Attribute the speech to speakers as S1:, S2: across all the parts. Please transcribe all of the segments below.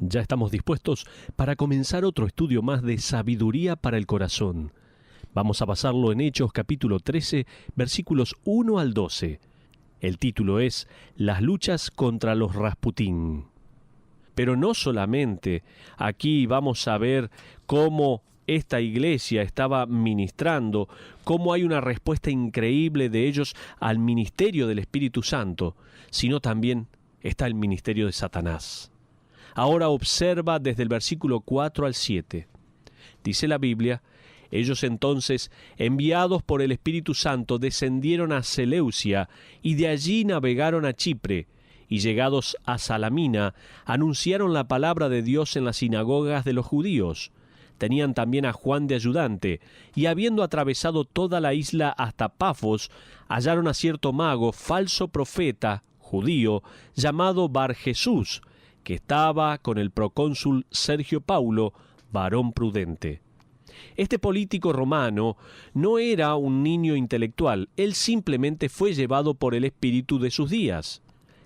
S1: Ya estamos dispuestos para comenzar otro estudio más de sabiduría para el corazón. Vamos a pasarlo en Hechos capítulo 13, versículos 1 al 12. El título es Las luchas contra los Rasputín. Pero no solamente aquí vamos a ver cómo esta iglesia estaba ministrando, cómo hay una respuesta increíble de ellos al ministerio del Espíritu Santo, sino también está el ministerio de Satanás. Ahora observa desde el versículo 4 al 7. Dice la Biblia: ellos entonces, enviados por el Espíritu Santo, descendieron a Seleucia y de allí navegaron a Chipre, y llegados a Salamina, anunciaron la palabra de Dios en las sinagogas de los judíos. Tenían también a Juan de ayudante, y habiendo atravesado toda la isla hasta Pafos, hallaron a cierto mago, falso profeta, judío, llamado Barjesús, que estaba con el procónsul Sergio Paulo, varón prudente. Este político romano no era un niño intelectual, él simplemente fue llevado por el espíritu de sus días.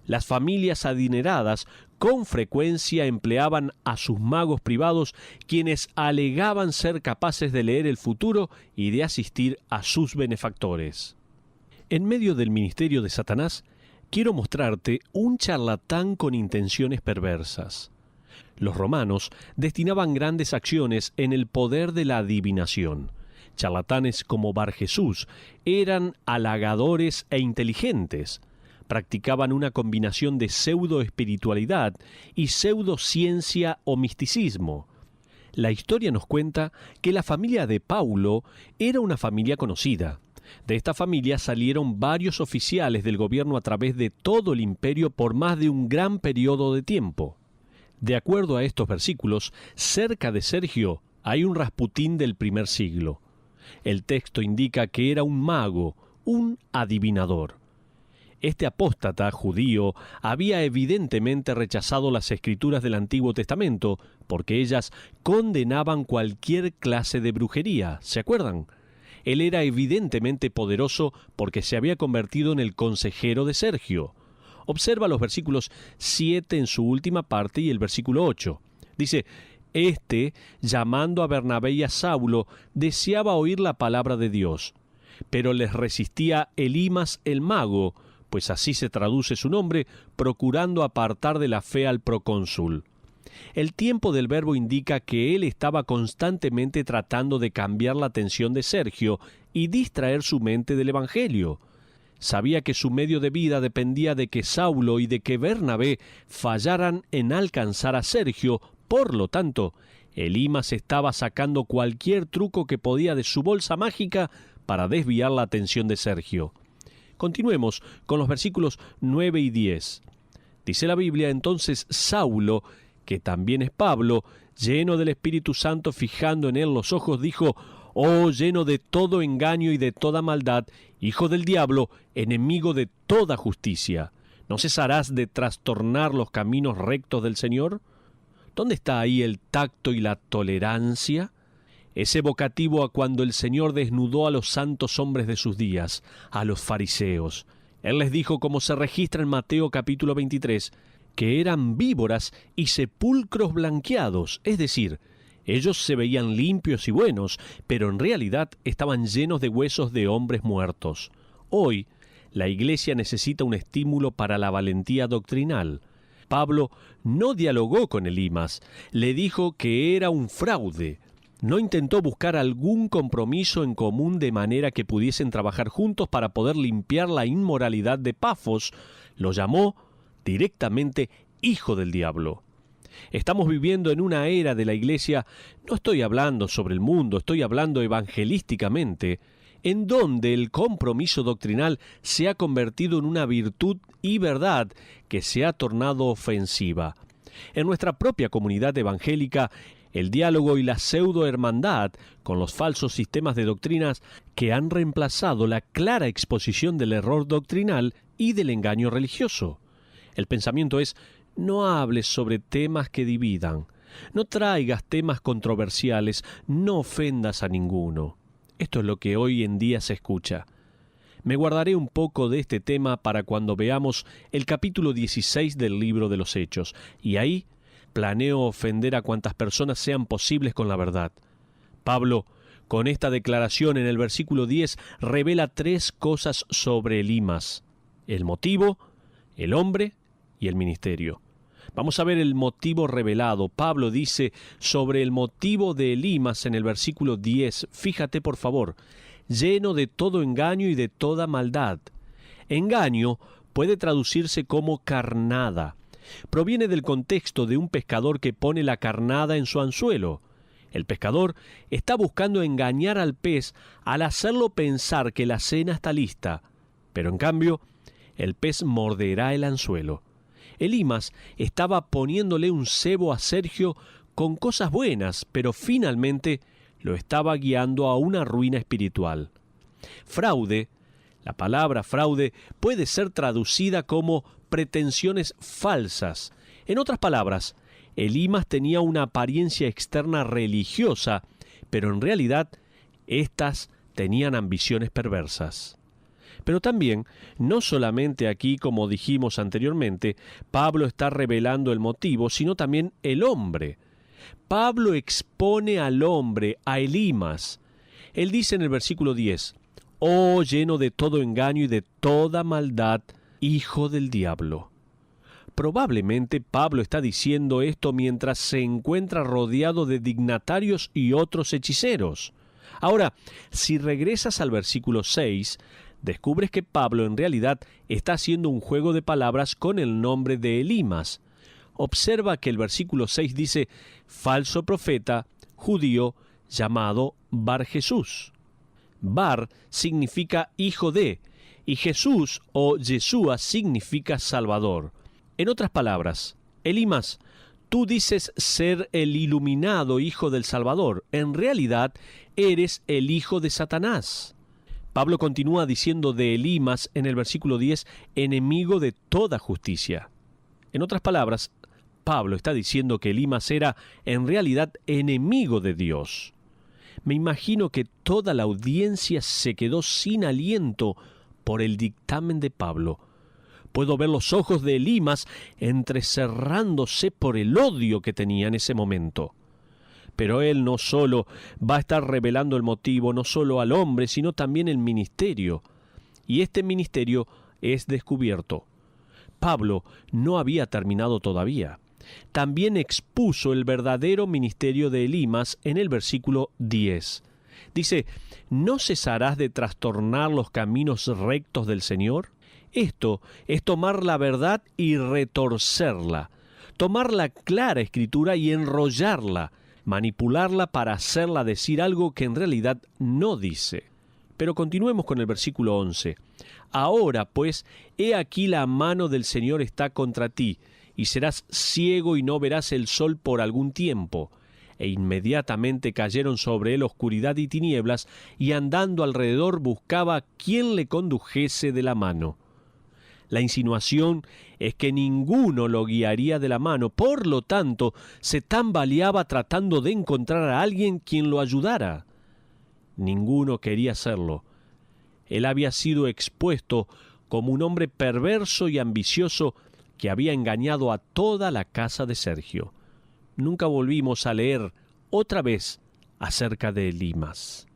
S1: Las familias adineradas con frecuencia empleaban a sus magos privados, quienes alegaban ser capaces de leer el futuro y de asistir a sus benefactores. En medio del ministerio de Satanás, quiero mostrarte un charlatán con intenciones perversas. Los romanos destinaban grandes acciones en el poder de la adivinación. Charlatanes como Barjesús eran halagadores e inteligentes. Practicaban una combinación de pseudo-espiritualidad y pseudociencia o misticismo. La historia nos cuenta que la familia de Paulo era una familia conocida. De esta familia salieron varios oficiales del gobierno a través de todo el imperio por más de un gran periodo de tiempo. De acuerdo a estos versículos, cerca de Sergio hay un Rasputín del primer siglo. El texto indica que era un mago, un adivinador. Este apóstata judío había evidentemente rechazado las escrituras del Antiguo Testamento, porque ellas condenaban cualquier clase de brujería, ¿se acuerdan? Él era evidentemente poderoso porque se había convertido en el consejero de Sergio. Observa los versículos 7 en su última parte y el versículo 8. Dice: llamando a Bernabé y a Saulo, deseaba oír la palabra de Dios, pero les resistía Elimas el mago, pues así se traduce su nombre, procurando apartar de la fe al procónsul. El tiempo del verbo indica que él estaba constantemente tratando de cambiar la atención de Sergio y distraer su mente del Evangelio. Sabía que su medio de vida dependía de que Saulo y de que Bernabé fallaran en alcanzar a Sergio. Por lo tanto, Elimas estaba sacando cualquier truco que podía de su bolsa mágica para desviar la atención de Sergio. Continuemos con los versículos 9 y 10. Dice la Biblia: entonces Saulo, que también es Pablo, lleno del Espíritu Santo, fijando en él los ojos, dijo: «Oh, lleno de todo engaño y de toda maldad, hijo del diablo, enemigo de toda justicia, ¿no cesarás de trastornar los caminos rectos del Señor?» ¿Dónde está ahí el tacto y la tolerancia? Es evocativo a cuando el Señor desnudó a los santos hombres de sus días, a los fariseos. Él les dijo, como se registra en Mateo capítulo 23, que eran víboras y sepulcros blanqueados, es decir, ellos se veían limpios y buenos, pero en realidad estaban llenos de huesos de hombres muertos. Hoy, la Iglesia necesita un estímulo para la valentía doctrinal. Pablo no dialogó con Elimas, le dijo que era un fraude. No intentó buscar algún compromiso en común de manera que pudiesen trabajar juntos para poder limpiar la inmoralidad de Pafos. Lo llamó directamente hijo del diablo. Estamos viviendo en una era de la Iglesia, no estoy hablando sobre el mundo, estoy hablando evangelísticamente, en donde el compromiso doctrinal se ha convertido en una virtud y verdad que se ha tornado ofensiva. En nuestra propia comunidad evangélica, el diálogo y la pseudo-hermandad con los falsos sistemas de doctrinas que han reemplazado la clara exposición del error doctrinal y del engaño religioso. El pensamiento es: no hables sobre temas que dividan, no traigas temas controversiales, no ofendas a ninguno. Esto es lo que hoy en día se escucha. Me guardaré un poco de este tema para cuando veamos el capítulo 16 del libro de los Hechos, y ahí Planeo ofender a cuantas personas sean posibles con la verdad. Pablo, con esta declaración en el versículo 10, revela 3 cosas sobre Elimas: el motivo, el hombre y el ministerio. Vamos a ver el motivo revelado. Pablo dice sobre el motivo de Elimas en el versículo 10, fíjate por favor, lleno de todo engaño y de toda maldad. Engaño puede traducirse como carnada. Proviene del contexto de un pescador que pone la carnada en su anzuelo. El pescador está buscando engañar al pez al hacerlo pensar que la cena está lista, pero en cambio, el pez morderá el anzuelo. Elimas estaba poniéndole un cebo a Sergio con cosas buenas, pero finalmente lo estaba guiando a una ruina espiritual. Fraude, la palabra fraude puede ser traducida como pretensiones falsas. En otras palabras, Elimas tenía una apariencia externa religiosa, pero en realidad éstas tenían ambiciones perversas. Pero también, no solamente aquí, como dijimos anteriormente, Pablo está revelando el motivo, sino también el hombre. Pablo expone al hombre, a Elimas. Él dice en el versículo 10, «Oh, lleno de todo engaño y de toda maldad, hijo del diablo». Probablemente Pablo está diciendo esto mientras se encuentra rodeado de dignatarios y otros hechiceros. Ahora, si regresas al versículo 6, descubres que Pablo en realidad está haciendo un juego de palabras con el nombre de Elimas. Observa que el versículo 6 dice, falso profeta judío llamado Bar Jesús. Bar significa hijo de, y Jesús o Yeshua significa Salvador. En otras palabras, Elimas, tú dices ser el iluminado hijo del Salvador. En realidad, eres el hijo de Satanás. Pablo continúa diciendo de Elimas en el versículo 10, enemigo de toda justicia. En otras palabras, Pablo está diciendo que Elimas era en realidad enemigo de Dios. Me imagino que toda la audiencia se quedó sin aliento por el dictamen de Pablo. Puedo ver los ojos de Elimas entrecerrándose por el odio que tenía en ese momento. Pero él no solo va a estar revelando el motivo, no solo al hombre, sino también el ministerio. Y este ministerio es descubierto. Pablo no había terminado todavía. También expuso el verdadero ministerio de Elimas en el versículo 10. Dice, ¿no cesarás de trastornar los caminos rectos del Señor? Esto es tomar la verdad y retorcerla, tomar la clara escritura y enrollarla, manipularla para hacerla decir algo que en realidad no dice. Pero continuemos con el versículo 11. Ahora, pues, he aquí la mano del Señor está contra ti, y serás ciego y no verás el sol por algún tiempo. E inmediatamente cayeron sobre él oscuridad y tinieblas, y andando alrededor buscaba quién le condujese de la mano. La insinuación es que ninguno lo guiaría de la mano, por lo tanto, se tambaleaba tratando de encontrar a alguien quien lo ayudara. Ninguno quería hacerlo. Él había sido expuesto como un hombre perverso y ambicioso que había engañado a toda la casa de Sergio. Nunca volvimos a leer otra vez acerca de Elimas.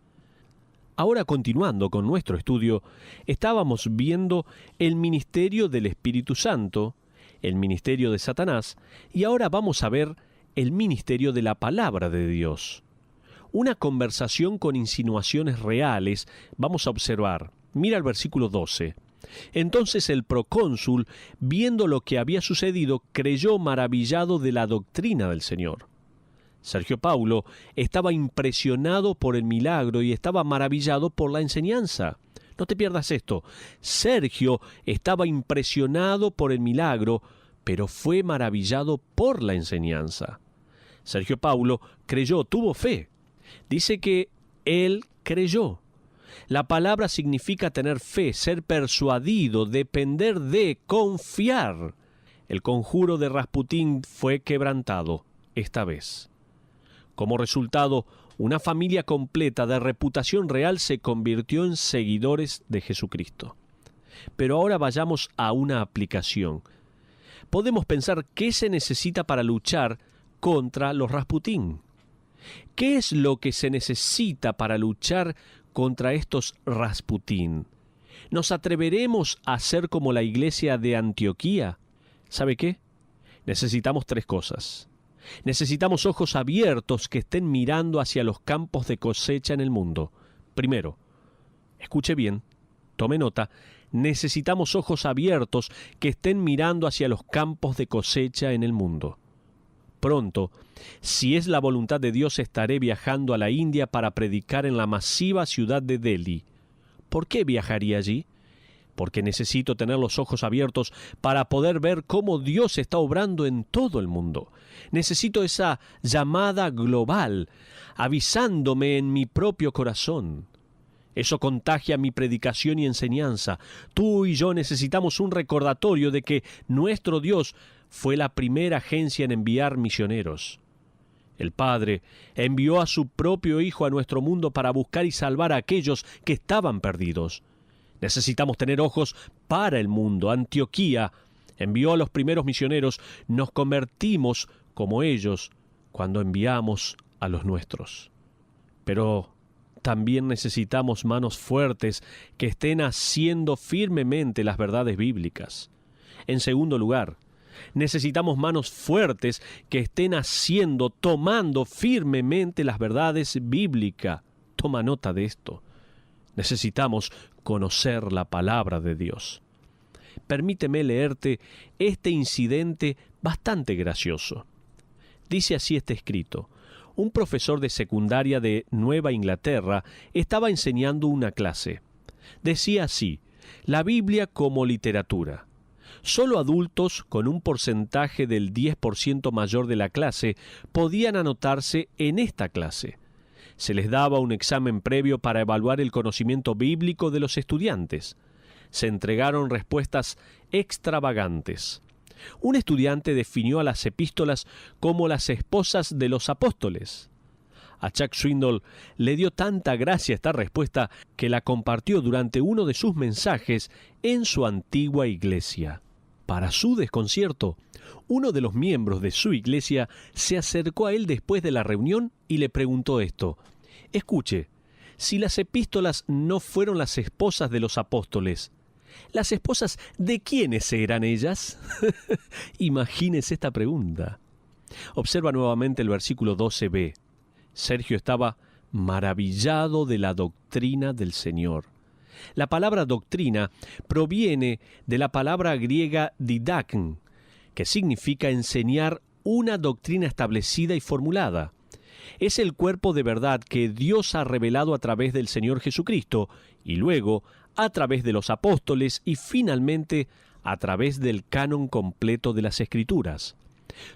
S1: Ahora, continuando con nuestro estudio, estábamos viendo el ministerio del Espíritu Santo, el ministerio de Satanás, y ahora vamos a ver el ministerio de la palabra de Dios. Una conversación con insinuaciones reales vamos a observar. Mira el versículo 12. Entonces el procónsul, viendo lo que había sucedido, creyó maravillado de la doctrina del Señor. Sergio Paulo estaba impresionado por el milagro y estaba maravillado por la enseñanza. No te pierdas esto. Sergio estaba impresionado por el milagro, pero fue maravillado por la enseñanza. Sergio Paulo creyó, tuvo fe. Dice que él creyó. La palabra significa tener fe, ser persuadido, depender de, confiar. El conjuro de Rasputín fue quebrantado esta vez. Como resultado, una familia completa de reputación real se convirtió en seguidores de Jesucristo. Pero ahora vayamos a una aplicación. Podemos pensar qué se necesita para luchar contra los Rasputín. ¿Qué es lo que se necesita para luchar contra estos Rasputín? ¿Nos atreveremos a ser como la iglesia de Antioquía? ¿Sabe qué? Necesitamos 3 cosas. Necesitamos ojos abiertos que estén mirando hacia los campos de cosecha en el mundo. Primero, escuche bien, tome nota, necesitamos ojos abiertos que estén mirando hacia los campos de cosecha en el mundo. Pronto, si es la voluntad de Dios, estaré viajando a la India para predicar en la masiva ciudad de Delhi. ¿Por qué viajaría allí? Porque necesito tener los ojos abiertos para poder ver cómo Dios está obrando en todo el mundo. Necesito esa llamada global, avisándome en mi propio corazón. Eso contagia mi predicación y enseñanza. Tú y yo necesitamos un recordatorio de que nuestro Dios fue la primera agencia en enviar misioneros. El Padre envió a su propio Hijo a nuestro mundo para buscar y salvar a aquellos que estaban perdidos. Necesitamos tener ojos para el mundo. Antioquía envió a los primeros misioneros. Nos convertimos como ellos cuando enviamos a los nuestros. Pero también necesitamos manos fuertes que estén haciendo firmemente las verdades bíblicas. En segundo lugar, necesitamos manos fuertes que estén tomando firmemente las verdades bíblicas. Toma nota de esto. Necesitamos conocer la palabra de Dios. Permíteme leerte este incidente bastante gracioso. Dice así este escrito: un profesor de secundaria de Nueva Inglaterra estaba enseñando una clase. Decía así: la Biblia como literatura. Solo adultos con un porcentaje del 10% mayor de la clase podían anotarse en esta clase. Se les daba un examen previo para evaluar el conocimiento bíblico de los estudiantes. Se entregaron respuestas extravagantes. Un estudiante definió a las epístolas como las esposas de los apóstoles. A Chuck Swindoll le dio tanta gracia esta respuesta que la compartió durante uno de sus mensajes en su antigua iglesia. Para su desconcierto, uno de los miembros de su iglesia se acercó a él después de la reunión y le preguntó esto: escuche, si las epístolas no fueron las esposas de los apóstoles, ¿las esposas de quiénes eran ellas? Imagínese esta pregunta. Observa nuevamente el versículo 12b. Sergio estaba maravillado de la doctrina del Señor. La palabra doctrina proviene de la palabra griega didakn, que significa enseñar una doctrina establecida y formulada. Es el cuerpo de verdad que Dios ha revelado a través del Señor Jesucristo y luego a través de los apóstoles y finalmente a través del canon completo de las Escrituras.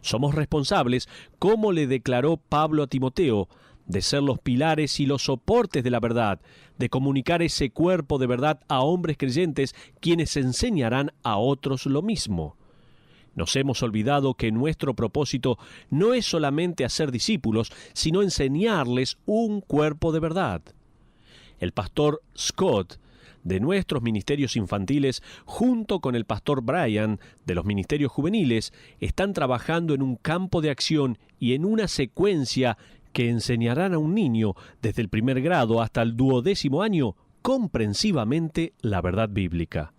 S1: Somos responsables, como le declaró Pablo a Timoteo, de ser los pilares y los soportes de la verdad, de comunicar ese cuerpo de verdad a hombres creyentes quienes enseñarán a otros lo mismo. Nos hemos olvidado que nuestro propósito no es solamente hacer discípulos, sino enseñarles un cuerpo de verdad. El pastor Scott, de nuestros ministerios infantiles, junto con el pastor Brian, de los ministerios juveniles, están trabajando en un campo de acción y en una secuencia que enseñarán a un niño desde el primer grado hasta el 12º año comprensivamente la verdad bíblica.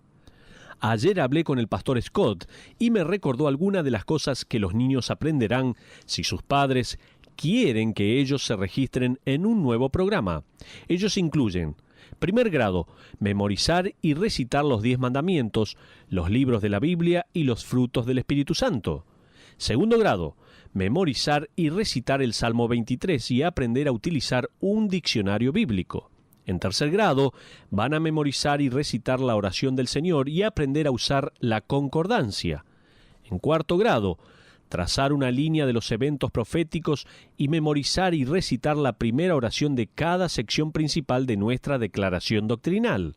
S1: Ayer hablé con el pastor Scott y me recordó algunas de las cosas que los niños aprenderán si sus padres quieren que ellos se registren en un nuevo programa. Ellos incluyen: primer grado, memorizar y recitar los 10 mandamientos, los libros de la Biblia y los frutos del Espíritu Santo. Segundo grado, memorizar y recitar el Salmo 23 y aprender a utilizar un diccionario bíblico. En tercer grado, van a memorizar y recitar la oración del Señor y aprender a usar la concordancia. En cuarto grado, trazar una línea de los eventos proféticos y memorizar y recitar la primera oración de cada sección principal de nuestra declaración doctrinal.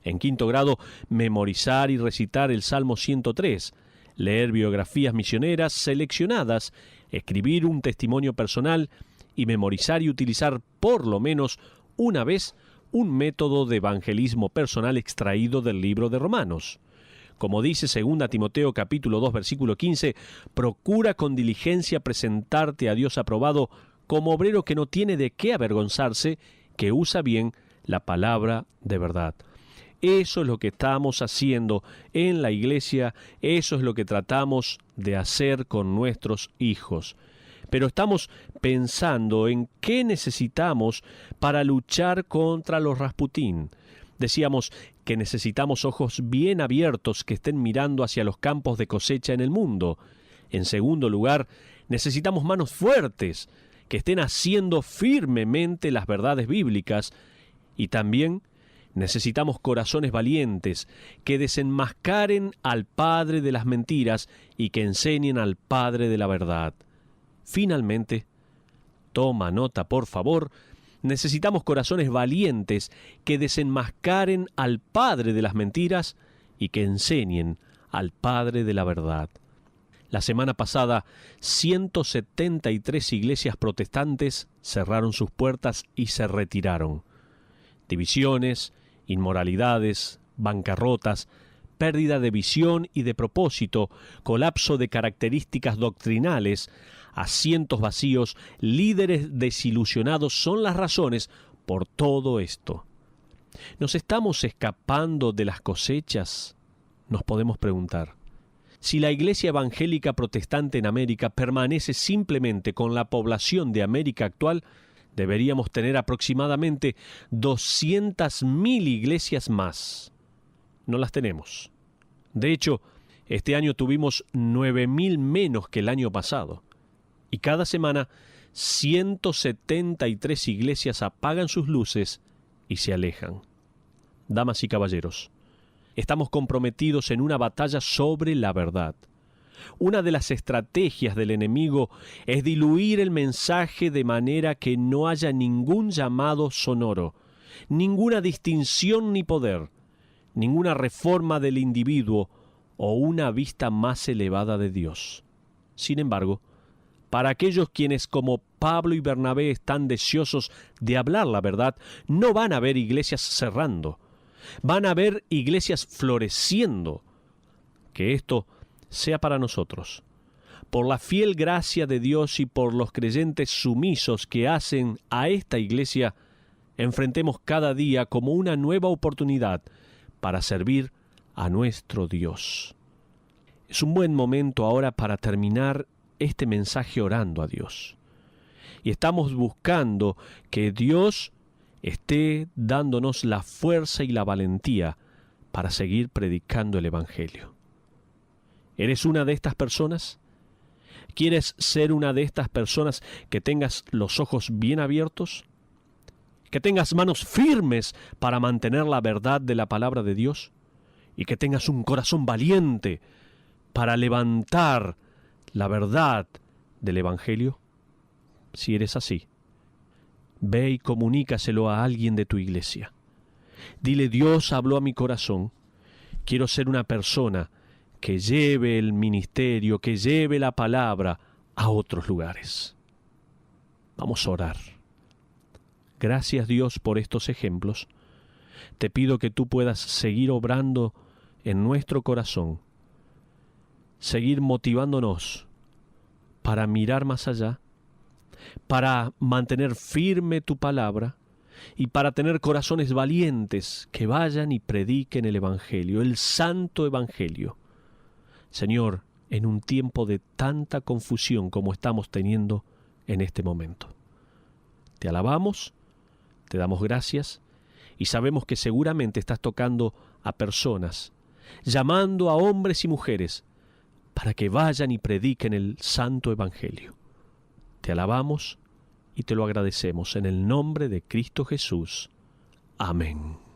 S1: En quinto grado, memorizar y recitar el Salmo 103, leer biografías misioneras seleccionadas, escribir un testimonio personal y memorizar y utilizar por lo menos una vez un método de evangelismo personal extraído del libro de Romanos. Como dice 2 Timoteo capítulo 2 versículo 15, procura con diligencia presentarte a Dios aprobado como obrero que no tiene de qué avergonzarse, que usa bien la palabra de verdad. Eso es lo que estamos haciendo en la iglesia, eso es lo que tratamos de hacer con nuestros hijos. Pero estamos pensando en qué necesitamos para luchar contra los Rasputín. Decíamos que necesitamos ojos bien abiertos que estén mirando hacia los campos de cosecha en el mundo. En segundo lugar, necesitamos manos fuertes que estén haciendo firmemente las verdades bíblicas. Y también necesitamos corazones valientes que desenmascaren al padre de las mentiras y que enseñen al padre de la verdad. Finalmente, toma nota por favor, necesitamos corazones valientes que desenmascaren al padre de las mentiras y que enseñen al padre de la verdad. La semana pasada, 173 iglesias protestantes cerraron sus puertas y se retiraron. Divisiones, inmoralidades, bancarrotas, pérdida de visión y de propósito, colapso de características doctrinales, asientos vacíos, líderes desilusionados son las razones por todo esto. ¿Nos estamos escapando de las cosechas? Nos podemos preguntar. Si la Iglesia Evangélica Protestante en América permanece simplemente con la población de América actual, deberíamos tener aproximadamente 200.000 iglesias más. No las tenemos. De hecho, este año tuvimos 9.000 menos que el año pasado. Y cada semana, 173 iglesias apagan sus luces y se alejan. Damas y caballeros, estamos comprometidos en una batalla sobre la verdad. Una de las estrategias del enemigo es diluir el mensaje de manera que no haya ningún llamado sonoro, ninguna distinción ni poder, ninguna reforma del individuo o una vista más elevada de Dios. Sin embargo, para aquellos quienes como Pablo y Bernabé están deseosos de hablar la verdad, no van a ver iglesias cerrando, van a ver iglesias floreciendo. Que esto sea para nosotros. Por la fiel gracia de Dios y por los creyentes sumisos que hacen a esta iglesia, enfrentemos cada día como una nueva oportunidad para servir a nuestro Dios. Es un buen momento ahora para terminar este mensaje orando a Dios. Y estamos buscando que Dios esté dándonos la fuerza y la valentía para seguir predicando el Evangelio. ¿Eres una de estas personas? ¿Quieres ser una de estas personas que tengas los ojos bien abiertos? ¿Que tengas manos firmes para mantener la verdad de la palabra de Dios? ¿Y que tengas un corazón valiente para levantar la verdad del Evangelio? Si eres así, ve y comunícaselo a alguien de tu iglesia. Dile: Dios habló a mi corazón. Quiero ser una persona que lleve el ministerio, que lleve la palabra a otros lugares. Vamos a orar. Gracias, Dios, por estos ejemplos. Te pido que tú puedas seguir obrando en nuestro corazón, seguir motivándonos para mirar más allá, para mantener firme tu palabra y para tener corazones valientes que vayan y prediquen el Evangelio, el santo Evangelio. Señor, en un tiempo de tanta confusión como estamos teniendo en este momento. Te alabamos, te damos gracias y sabemos que seguramente estás tocando a personas, llamando a hombres y mujeres para que vayan y prediquen el santo Evangelio. Te alabamos y te lo agradecemos en el nombre de Cristo Jesús. Amén.